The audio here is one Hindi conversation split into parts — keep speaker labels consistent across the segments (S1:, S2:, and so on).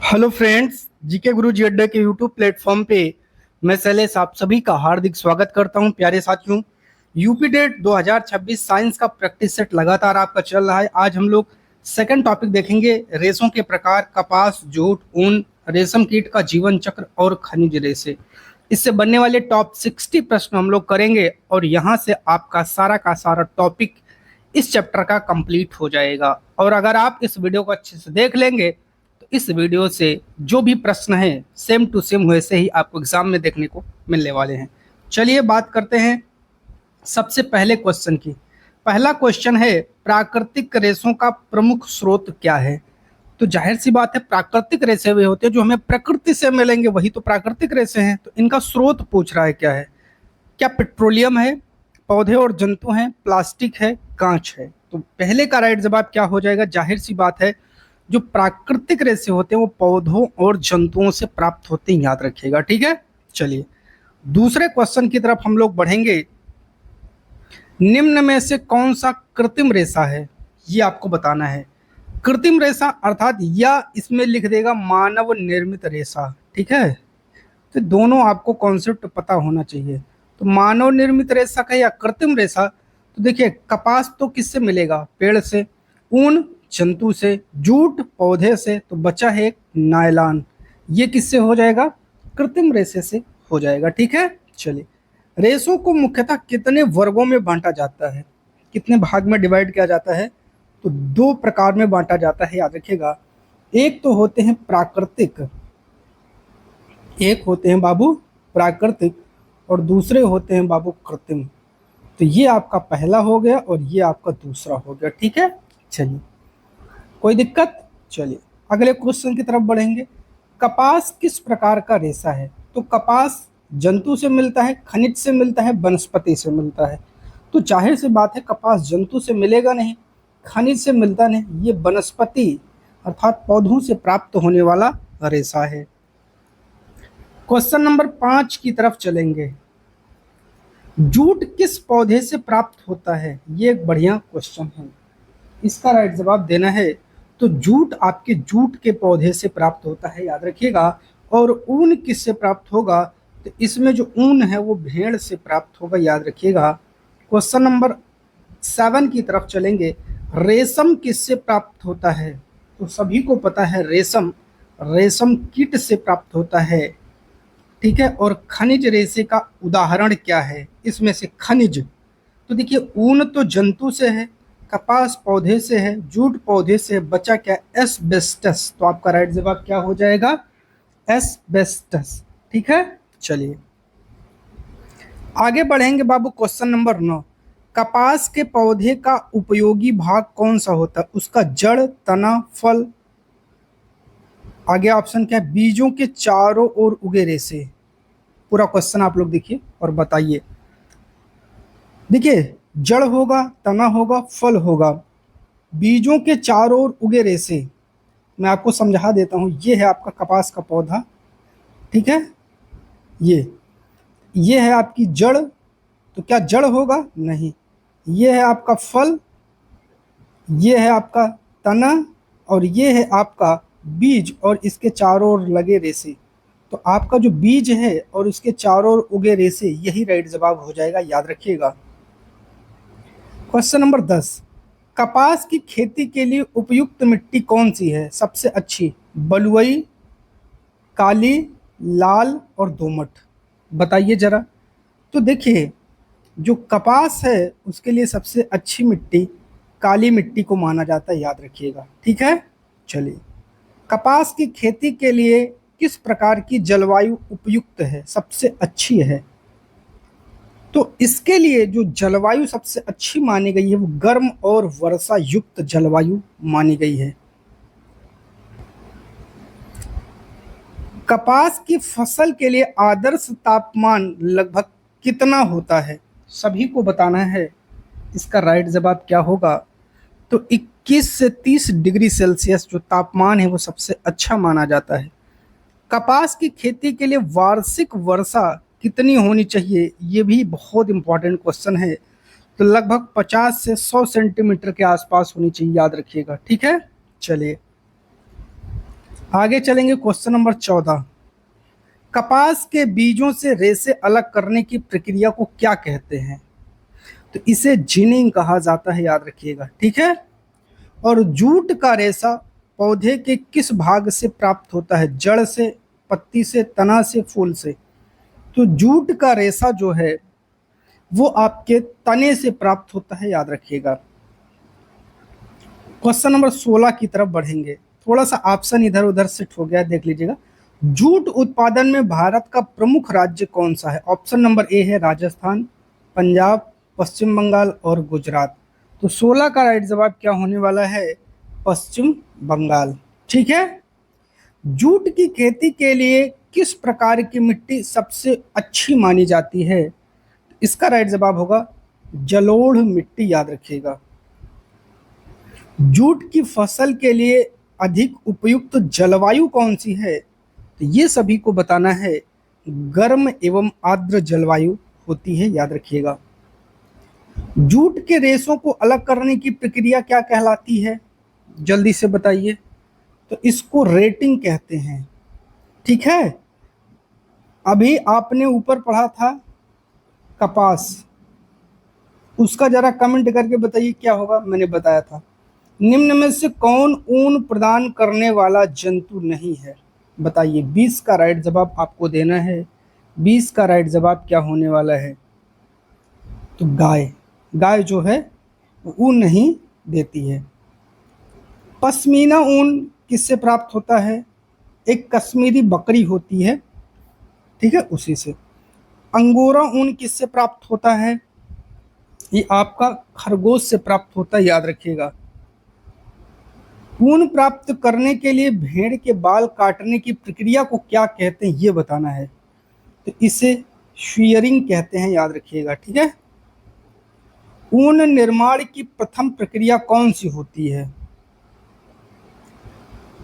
S1: हेलो फ्रेंड्स, जीके गुरु जी अड्डा के यूट्यूब प्लेटफॉर्म पे मैं शैलेश आप सभी का हार्दिक स्वागत करता हूं। प्यारे साथियों, यूपी डेट 2026 साइंस का प्रैक्टिस सेट लगातार आपका चल रहा है। आज हम लोग सेकंड टॉपिक देखेंगे, रेशों के प्रकार, कपास, जूट, ऊन, रेशम कीट का जीवन चक्र और खनिज रेशे। इससे बनने वाले टॉप 60 प्रश्न हम लोग करेंगे और यहाँ से आपका सारा का सारा टॉपिक इस चैप्टर का कंप्लीट हो जाएगा। और अगर आप इस वीडियो को अच्छे से देख लेंगे तो इस वीडियो से जो भी प्रश्न है सेम टू सेम वैसे ही आपको एग्जाम में देखने को मिलने वाले हैं। चलिए बात करते हैं सबसे पहले क्वेश्चन की। पहला क्वेश्चन है, प्राकृतिक रेशों का प्रमुख स्रोत क्या है? तो जाहिर सी बात है, प्राकृतिक रेशे वे होते हैं जो हमें प्रकृति से मिलेंगे, वही तो प्राकृतिक रेशे हैं। तो इनका स्रोत पूछ रहा है क्या है। क्या पेट्रोलियम है, पौधे और जंतु हैं, प्लास्टिक है, कांच है? तो पहले का राइट जवाब क्या हो जाएगा? जाहिर सी बात है, जो प्राकृतिक रेशे होते हैं वो पौधों और जंतुओं से प्राप्त होते हैं, याद रखिएगा। ठीक है, चलिए दूसरे क्वेश्चन की तरफ हम लोग बढ़ेंगे। निम्न में से कौन सा कृत्रिम रेशा है, ये आपको बताना है। कृत्रिम रेशा अर्थात या इसमें लिख देगा मानव निर्मित रेशा। ठीक है, तो दोनों आपको कॉन्सेप्ट पता होना चाहिए। तो मानव निर्मित रेशा का या कृत्रिम रेशा, तो देखिए कपास तो किससे मिलेगा? पेड़ से। ऊन जंतु से। जूट पौधे से। तो बचा है एक नायलॉन, ये किससे हो जाएगा? कृत्रिम रेशे से हो जाएगा। ठीक है, चलिए रेशों को मुख्यतः कितने वर्गों में बांटा जाता है, कितने भाग में डिवाइड किया जाता है? तो दो प्रकार में बांटा जाता है, याद रखिएगा। एक तो होते हैं प्राकृतिक, एक होते हैं बाबू प्राकृतिक और दूसरे होते हैं बाबू कृत्रिम। तो ये आपका पहला हो गया और ये आपका दूसरा हो गया। ठीक है, चलिए कोई दिक्कत? चलिए अगले क्वेश्चन की तरफ बढ़ेंगे। कपास किस प्रकार का रेशा है? तो कपास जंतु से मिलता है, खनिज से मिलता है, वनस्पति से मिलता है। तो जाहिर सी बात है कपास जंतु से मिलेगा नहीं, खनिज से मिलता नहीं, ये वनस्पति अर्थात पौधों से प्राप्त होने वाला रेशा है। क्वेश्चन नंबर 5 की तरफ चलेंगे। जूट किस पौधे से प्राप्त होता है? ये एक बढ़िया क्वेश्चन है, इसका राइट जवाब देना है। तो जूट आपके जूट के पौधे से प्राप्त होता है, याद रखिएगा। और ऊन किससे प्राप्त होगा? तो इसमें जो ऊन है वो भेड़ से प्राप्त होगा, याद रखिएगा। क्वेश्चन नंबर 7 की तरफ चलेंगे। रेशम किससे प्राप्त होता है? तो सभी को पता है रेशम रेशम कीट से प्राप्त होता है। ठीक है, और खनिज रेशे का उदाहरण क्या है इसमें से? खनिज, तो देखिए ऊन तो जंतु से है, कपास पौधे से है, जूट पौधे से है, बचा क्या? एस्बेस्टस। तो आपका राइट जवाब क्या हो जाएगा? एस्बेस्टस। ठीक है, चलिए आगे बढ़ेंगे बाबू। Question number 9। कपास के पौधे का उपयोगी भाग कौन सा होता है? उसका जड़, तना, फल। आगे ऑप्शन क्या है? बीजों के चारों ओर उगे रेशे। पूरा क्वेश्चन आप लोग देखिए और बताइए। देखिए जड़ होगा, तना होगा, फल होगा, बीजों के चारों ओर उगे रेशे। मैं आपको समझा देता हूँ। ये है आपका कपास का पौधा, ठीक है। ये है आपकी जड़, तो क्या जड़ होगा? नहीं। ये है आपका फल, ये है आपका तना, और ये है आपका बीज और इसके चारों ओर लगे रेशे। तो आपका जो बीज है और उसके चारों ओर उगे रेशे, यही राइट जवाब हो जाएगा, याद रखिएगा। Question number 10। कपास की खेती के लिए उपयुक्त मिट्टी कौन सी है सबसे अच्छी? बलुई, काली, लाल और दोमट। बताइए जरा। तो देखिए जो कपास है उसके लिए सबसे अच्छी मिट्टी काली मिट्टी को माना जाता है, याद रखिएगा। ठीक है, चलिए कपास की खेती के लिए किस प्रकार की जलवायु उपयुक्त है, सबसे अच्छी है? तो इसके लिए जो जलवायु सबसे अच्छी मानी गई है वो गर्म और वर्षा युक्त जलवायु मानी गई है। कपास की फसल के लिए आदर्श तापमान लगभग कितना होता है? सभी को बताना है। इसका राइट जवाब क्या होगा? तो 21 से 30 डिग्री सेल्सियस जो तापमान है वो सबसे अच्छा माना जाता है। कपास की खेती के लिए वार्षिक वर्षा कितनी होनी चाहिए? ये भी बहुत इंपॉर्टेंट क्वेश्चन है। तो लगभग 50 से 100 सेंटीमीटर के आसपास होनी चाहिए, याद रखिएगा। ठीक है, चलिए आगे चलेंगे, क्वेश्चन नंबर 14। कपास के बीजों से रेशे अलग करने की प्रक्रिया को क्या कहते हैं? तो इसे जिनिंग कहा जाता है, याद रखिएगा, ठीक है। और जूट का रेशा पौधे के किस भाग से प्राप्त होता है? जड़ से, पत्ती से, तना से, फूल से? तो जूट का रेशा जो है वो आपके तने से प्राप्त होता है, याद रखिएगा। क्वेश्चन नंबर 16 की तरफ बढ़ेंगे। थोड़ा सा ऑप्शन इधर उधर शिफ्ट हो गया है, देख लीजिएगा। जूट उत्पादन में भारत का प्रमुख राज्य कौन सा है? ऑप्शन नंबर ए है राजस्थान, पंजाब, पश्चिम बंगाल और गुजरात। तो 16 का राइट जवाब क्या होने वाला है? पश्चिम बंगाल, ठीक है। जूट की खेती के लिए किस प्रकार की मिट्टी सबसे अच्छी मानी जाती है? इसका राइट जवाब होगा जलोढ़ मिट्टी, याद रखिएगा। जूट की फसल के लिए अधिक उपयुक्त जलवायु कौन सी है? तो ये सभी को बताना है, गर्म एवं आर्द्र जलवायु होती है, याद रखिएगा। जूट के रेशों को अलग करने की प्रक्रिया क्या कहलाती है? जल्दी से बताइए। तो इसको रेटिंग कहते हैं, ठीक है। अभी आपने ऊपर पढ़ा था कपास, उसका जरा कमेंट करके बताइए क्या होगा। मैंने बताया था निम्न में से कौन ऊन प्रदान करने वाला जंतु नहीं है? बताइए। 20 का राइट जवाब आपको देना है। 20 का राइट जवाब क्या होने वाला है? तो गाय। गाय जो है वो ऊन नहीं देती है। पश्मीना ऊन किससे प्राप्त होता है? एक कश्मीरी बकरी होती है, ठीक है, उसी से। अंगोरा ऊन किससे प्राप्त होता है? ये आपका खरगोश से प्राप्त होता है, याद रखिएगा। ऊन प्राप्त करने के लिए भेड़ के बाल काटने की प्रक्रिया को क्या कहते हैं, ये बताना है। तो इसे शीयरिंग कहते हैं, याद रखिएगा, ठीक है। ऊन निर्माण की प्रथम प्रक्रिया कौन सी होती है?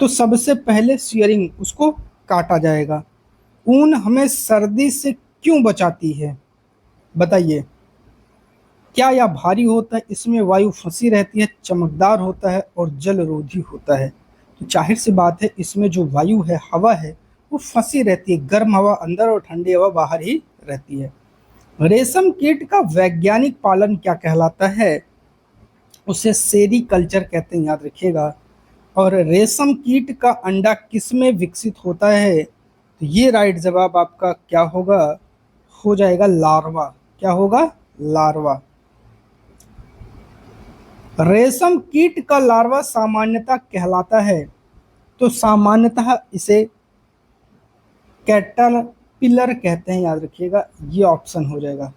S1: तो सबसे पहले शीयरिंग, उसको काटा जाएगा। ऊन हमें सर्दी से क्यों बचाती है? बताइए। क्या यह भारी होता है, इसमें वायु फंसी रहती है, चमकदार होता है और जलरोधी होता है? तो जाहिर सी बात है, इसमें जो वायु है, हवा है, वो फंसी रहती है। गर्म हवा अंदर और ठंडी हवा बाहर ही रहती है। रेशम कीट का वैज्ञानिक पालन क्या कहलाता है? उसे सेरीकल्चर कहते हैं, याद रखिएगा। और रेशम कीट का अंडा किसमें विकसित होता है? तो ये राइट जवाब आपका क्या होगा? हो जाएगा लार्वा। क्या होगा? लार्वा। रेशम कीट का लार्वा सामान्यतः कहलाता है, तो सामान्यतः इसे कैटरपिलर कहते हैं, याद रखिएगा। ये ऑप्शन हो जाएगा,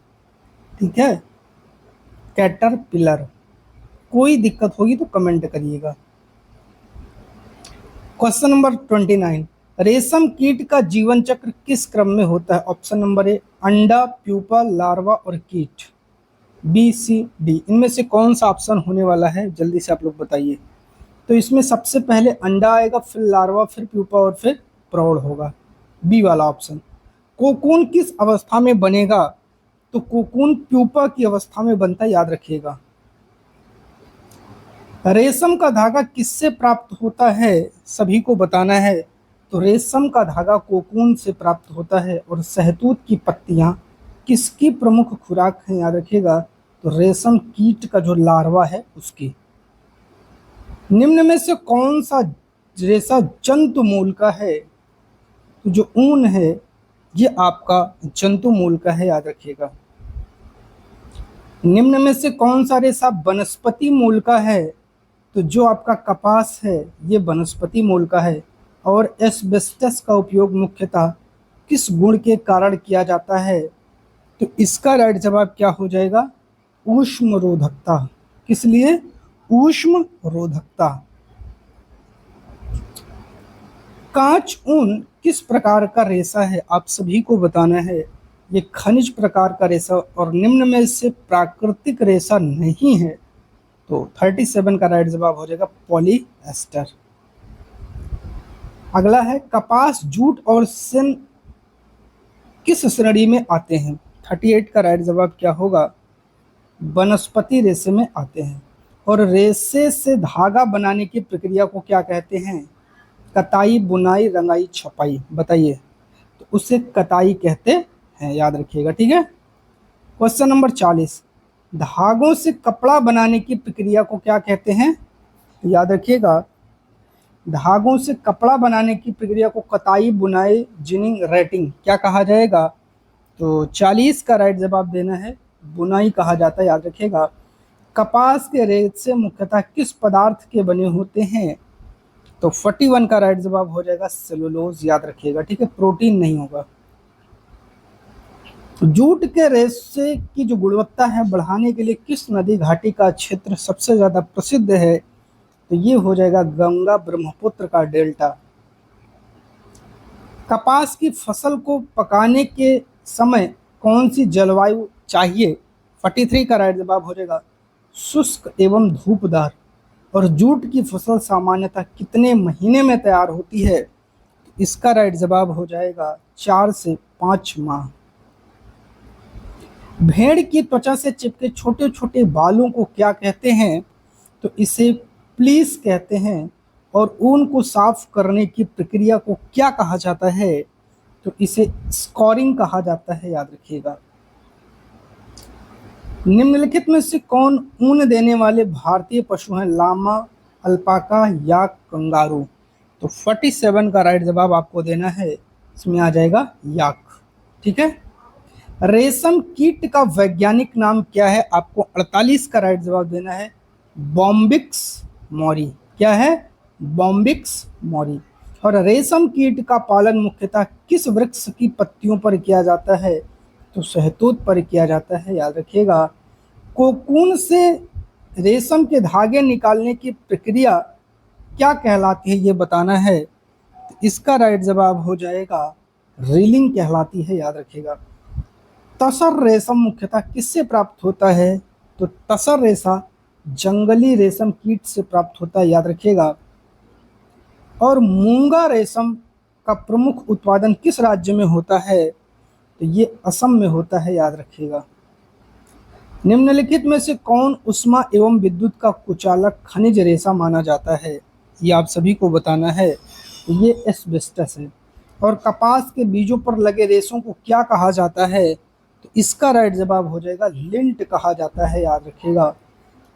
S1: ठीक है, कैटरपिलर। कोई दिक्कत होगी तो कमेंट करिएगा। Question number 29। रेशम कीट का जीवन चक्र किस क्रम में होता है? ऑप्शन नंबर ए अंडा, प्यूपा, लार्वा और कीट। बी, सी, डी, इनमें से कौन सा ऑप्शन होने वाला है? जल्दी से आप लोग बताइए। तो इसमें सबसे पहले अंडा आएगा, फिर लार्वा, फिर प्यूपा और फिर प्रौढ़ होगा। बी वाला ऑप्शन। कोकून किस अवस्था में बनेगा? तो कोकून प्यूपा की अवस्था में बनता है, याद रखिएगा। रेशम का धागा किससे प्राप्त होता है? सभी को बताना है। तो रेशम का धागा कोकून से प्राप्त होता है। और शहतूत की पत्तियां किसकी प्रमुख खुराक है? याद रखिएगा। तो रेशम कीट का जो लार्वा है उसकी। निम्न में से कौन सा रेशा जंतु मूल का है? तो जो ऊन है ये आपका जंतु मूल का है, याद रखिएगा। निम्न में से कौन सा रेशा वनस्पति मूल का है? तो जो आपका कपास है ये वनस्पति मूल का है। और एस्बेस्टस का उपयोग मुख्यतः किस गुण के कारण किया जाता है? तो इसका राइट जवाब क्या हो जाएगा? ऊष्म रोधकता। किस लिए? ऊष्म रोधकता। कांच ऊन किस प्रकार का रेशा है? आप सभी को बताना है। ये खनिज प्रकार का रेशा और निम्न में से प्राकृतिक रेशा नहीं है। तो 37 का राइट जवाब हो जाएगा पॉलीएस्टर। अगला है कपास, जूट और सन किस श्रेणी में आते हैं? 38 का राइट जवाब क्या होगा? वनस्पति रेशे में आते हैं। और रेशे से धागा बनाने की प्रक्रिया को क्या कहते हैं? कताई, बुनाई, रंगाई, छपाई, बताइए। तो उसे कताई कहते हैं, याद रखिएगा, ठीक है। क्वेश्चन नंबर 40, धागों से कपड़ा बनाने की प्रक्रिया को क्या कहते हैं? तो याद रखिएगा, धागों से कपड़ा बनाने की प्रक्रिया को कताई, बुनाई, जिनिंग, रेटिंग क्या कहा जाएगा? तो 40 का राइट जवाब देना है, बुनाई कहा जाता है, याद रखिएगा। कपास के रेशे मुख्यतः किस पदार्थ के बने होते हैं? तो 41 का राइट जवाब हो जाएगा सेलुलोज, याद रखिएगा, ठीक है, प्रोटीन नहीं होगा। जूट के रेशे की जो गुणवत्ता है बढ़ाने के लिए किस नदी घाटी का क्षेत्र सबसे ज्यादा प्रसिद्ध है? तो ये हो जाएगा गंगा ब्रह्मपुत्र का डेल्टा। कपास की फसल को पकाने के समय कौन सी जलवायु चाहिए? 43 का राइट जवाब हो जाएगा शुष्क एवं धूपदार। और जूट की फसल सामान्यतः कितने महीने में तैयार होती है? इसका राइट जवाब हो जाएगा 4 से 5 माह। भेड़ की त्वचा से चिपके छोटे छोटे बालों को क्या कहते हैं? तो इसे प्लीस कहते हैं। और ऊन को साफ करने की प्रक्रिया को क्या कहा जाता है? तो इसे स्कोरिंग कहा जाता है, याद रखिएगा। निम्नलिखित में से कौन ऊन देने वाले भारतीय पशु हैं? लामा, अल्पाका या कंगारू? तो 47 का राइट जवाब आपको देना है, इसमें आ जाएगा याक, ठीक है। रेशम कीट का वैज्ञानिक नाम क्या है? आपको 48 का राइट जवाब देना है, बॉम्बिक्स मोरी। क्या है? बॉम्बिक्स मोरी। और रेशम कीट का पालन मुख्यतः किस वृक्ष की पत्तियों पर किया जाता है? तो शहतूत पर किया जाता है, याद रखिएगा। कोकून से रेशम के धागे निकालने की प्रक्रिया क्या कहलाती है, ये बताना है। तो इसका राइट जवाब हो जाएगा रीलिंग कहलाती है, याद रखिएगा। तसर रेशम मुख्यतः किससे प्राप्त होता है? तो तसर रेशा जंगली रेशम कीट से प्राप्त होता है, याद रखिएगा। और मूंगा रेशम का प्रमुख उत्पादन किस राज्य में होता है? तो ये असम में होता है, याद रखिएगा। निम्नलिखित में से कौन ऊष्मा एवं विद्युत का कुचालक खनिज रेशा माना जाता है? ये आप सभी को बताना है, ये एस्बेस्टस है। और कपास के बीजों पर लगे रेशों को क्या कहा जाता है? तो इसका राइट जवाब हो जाएगा लिंट कहा जाता है, याद रखिएगा।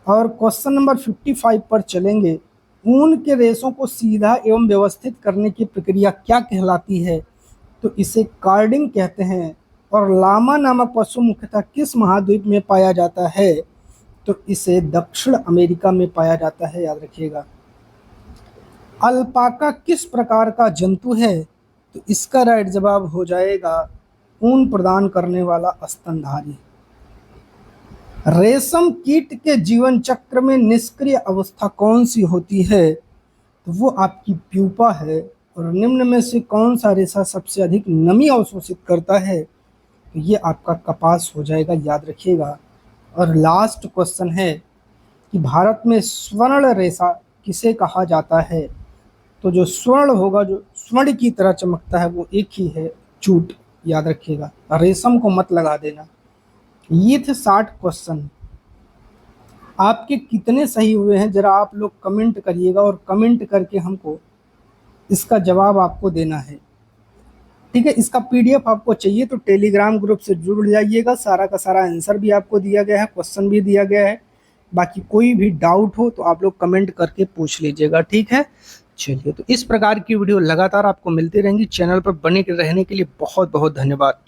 S1: और क्वेश्चन नंबर 55 पर चलेंगे। ऊन के रेशों को सीधा एवं व्यवस्थित करने की प्रक्रिया क्या कहलाती है? तो इसे कार्डिंग कहते हैं। और लामा नामक पशु मुख्यतः किस महाद्वीप में पाया जाता है? तो इसे दक्षिण अमेरिका में पाया जाता है, याद रखिएगा। अल्पाका किस प्रकार का जंतु है? तो इसका राइट जवाब हो जाएगा ऊन प्रदान करने वाला स्तनधारी। रेशम कीट के जीवन चक्र में निष्क्रिय अवस्था कौन सी होती है? तो वो आपकी प्यूपा है। और निम्न में से कौन सा रेशा सबसे अधिक नमी अवशोषित करता है? तो ये आपका कपास हो जाएगा, याद रखिएगा। और लास्ट क्वेश्चन है कि भारत में स्वर्ण रेशा किसे कहा जाता है? तो जो स्वर्ण होगा, जो स्वर्ण की तरह चमकता है, वो एक ही है, जूट, याद रखिएगा। रेशम को मत लगा देना। ये थे 60 क्वेश्चन। आपके कितने सही हुए हैं जरा आप लोग कमेंट करिएगा, और कमेंट करके हमको इसका जवाब आपको देना है, ठीक है। इसका पीडीएफ आपको चाहिए तो टेलीग्राम ग्रुप से जुड़ जाइएगा। सारा का सारा आंसर भी आपको दिया गया है, क्वेश्चन भी दिया गया है। बाकी कोई भी डाउट हो तो आप लोग कमेंट करके पूछ लीजिएगा, ठीक है। चलिए, तो इस प्रकार की वीडियो लगातार आपको मिलती रहेंगी। चैनल पर बने रहने के लिए बहुत बहुत धन्यवाद।